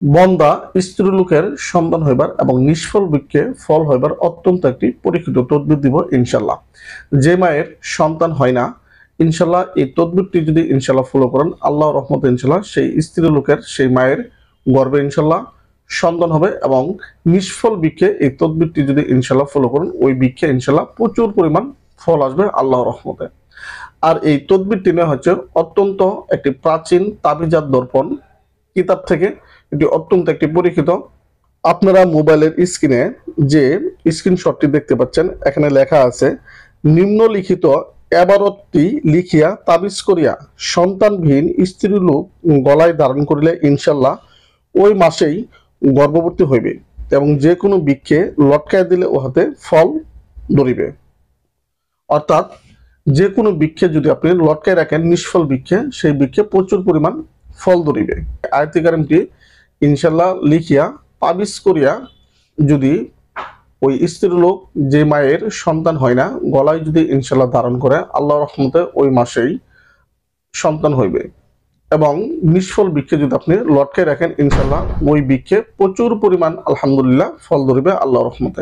বন্দা স্ত্রীলোকের সন্তান হইবার এবং নিষ্ফল বৃক্ষে ফল হইবার অত্যন্ত একটি পরীক্ষিত তদবির দিব ইনশাল্লাহ। যে মায়ের সন্তান হয় না, ইনশাল্লাহ এই তদবিরটি যদি ইনশাল্লাহ ফলো করেন, আল্লাহ রহমতে ইনশাল্লাহ সেই স্ত্রীলোকের সেই মায়ের গর্ভে ইনশাল্লাহ সন্তান হবে। এবং নিষ্ফল বৃক্ষে এই তদবিরটি যদি ইনশাল্লাহ ফলো করেন, ওই বৃক্ষে ইনশাল্লাহ প্রচুর পরিমাণ ফল আসবে আল্লাহ রহমতে। আর এই তদবিরটি নেওয়া হচ্ছে অত্যন্ত একটি প্রাচীন তাবিজাত দর্পণ কিতাব থেকে, এটি অত্যন্ত একটি পরীক্ষিত। আপনারা মোবাইলের স্ক্রিনে যে স্ক্রিনশটটি দেখতে পাচ্ছেন, এখানে লেখা আছে, নিম্নলিখিত এবারতটি লিখিয়া তাবিজ করিয়া সন্তানবিহীন স্ত্রীলোক গলায় ধারণ করিলে ইনশাল্লাহ ওই মাসেই গর্ভবতী হইবে এবং যে কোনো বৃক্ষে লটকায় দিলে উহাতে ফল ধরিবে। অর্থাৎ যে কোনো বৃক্ষে যদি আপনি লটকায় রাখেন, নিষ্ফল বৃক্ষে, সেই বৃক্ষে প্রচুর পরিমাণ ফল ধরিবে। আয়াতে কারিমটি ইনশাল্লাহ লিখিয়া তাবিজ করিয়া যদি ওই স্ত্রীলোক যে মায়ের সন্তান হয় না, গলায় যদি ইনশাল্লাহ ধারণ করে, আল্লাহ রহমতে ওই মাসেই সন্তান হইবে। এবং নিষ্ফল বৃক্ষে যদি আপনি লটকায় রাখেন, ইনশাল্লাহ ওই বৃক্ষে প্রচুর পরিমাণ আলহামদুলিল্লাহ ফল ধরিবে আল্লাহ রহমতে।